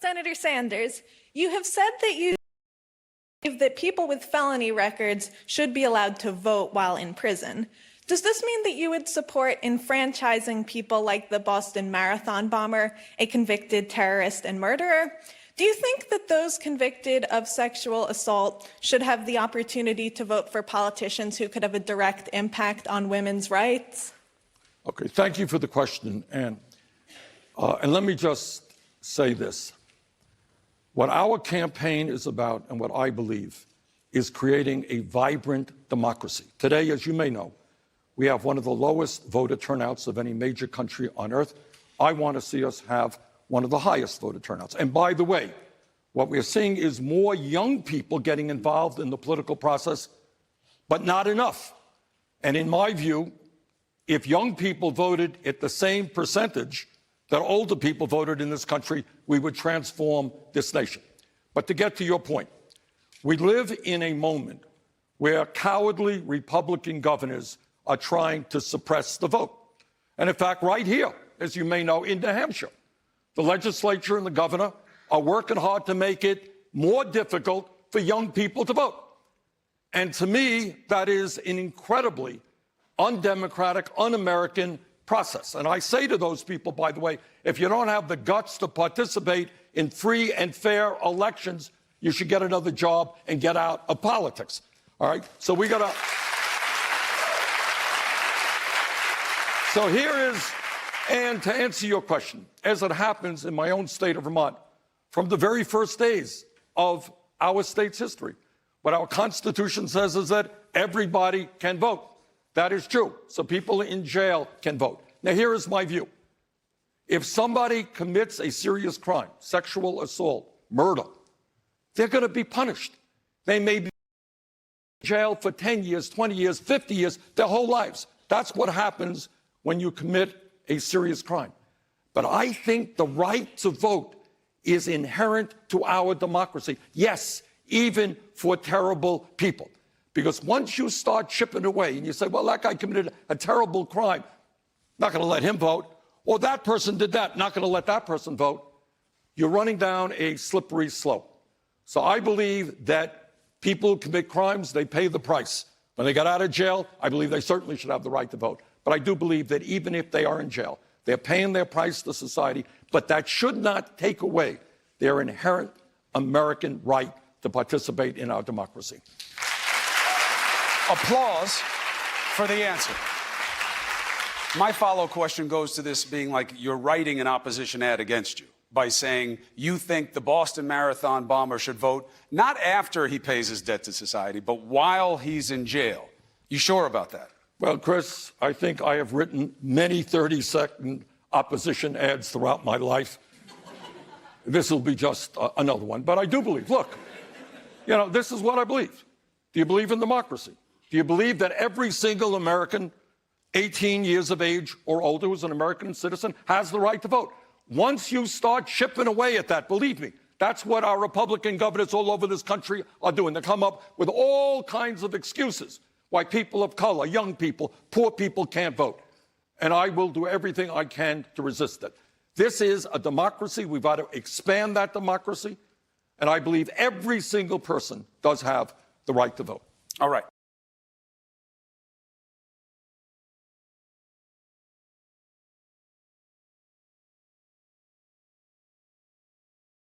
Senator Sanders, you have said that you believe that people with felony records should be allowed to vote while in prison. Does this mean that you would support enfranchising people like the Boston Marathon bomber, a convicted terrorist and murderer? Do you think that those convicted of sexual assault should have the opportunity to vote for politicians who could have a direct impact on women's rights? Okay, thank you for the question, Ann. And let me just say this. What our campaign is about, and what I believe, is creating a vibrant democracy. Today, as you may know, we have one of the lowest voter turnouts of any major country on earth. I want to see us have one of the highest voter turnouts. And by the way, what we're seeing is more young people getting involved in the political process, but not enough. And in my view, if young people voted at the same percentage that older people voted in this country, we would transform this nation. But to get to your point, we live in a moment where cowardly Republican governors are trying to suppress the vote. And in fact, right here, as you may know, in New Hampshire, the legislature and the governor are working hard to make it more difficult for young people to vote. And to me, that is an incredibly undemocratic, un-American process. And I say to those people, by the way, if you don't have the guts to participate in free and fair elections, you should get another job and get out of politics. All right? So we got to... So here is, and to answer your question, as it happens in my own state of Vermont, from the very first days of our state's history, what our Constitution says is that everybody can vote. That is true. So people in jail can vote. Now, here is my view. If somebody commits a serious crime, sexual assault, murder, they're going to be punished. They may be in jail for 10 years, 20 years, 50 years, their whole lives. That's what happens when you commit a serious crime. But I think the right to vote is inherent to our democracy. Yes, even for terrible people. Because once you start chipping away and you say, well, that guy committed a terrible crime, not going to let him vote, or that person did that, not going to let that person vote, you're running down a slippery slope. So I believe that people who commit crimes, they pay the price. When they get out of jail, I believe they certainly should have the right to vote. But I do believe that even if they are in jail, they're paying their price to society, but that should not take away their inherent American right to participate in our democracy. Applause for the answer. My follow-up question goes to this being like you're writing an opposition ad against you by saying you think the Boston Marathon bomber should vote not after he pays his debt to society, but while he's in jail. You sure about that? Well, Chris, I think I have written many 30-second opposition ads throughout my life. This will be just another one. But I do believe, look, you know, this is what I believe. Do you believe in democracy? Do you believe that every single American 18 years of age or older who's an American citizen has the right to vote? Once you start chipping away at that, believe me, that's what our Republican governors all over this country are doing. They come up with all kinds of excuses why people of color, young people, poor people can't vote. And I will do everything I can to resist it. This is a democracy. We've got to expand that democracy. And I believe every single person does have the right to vote. All right.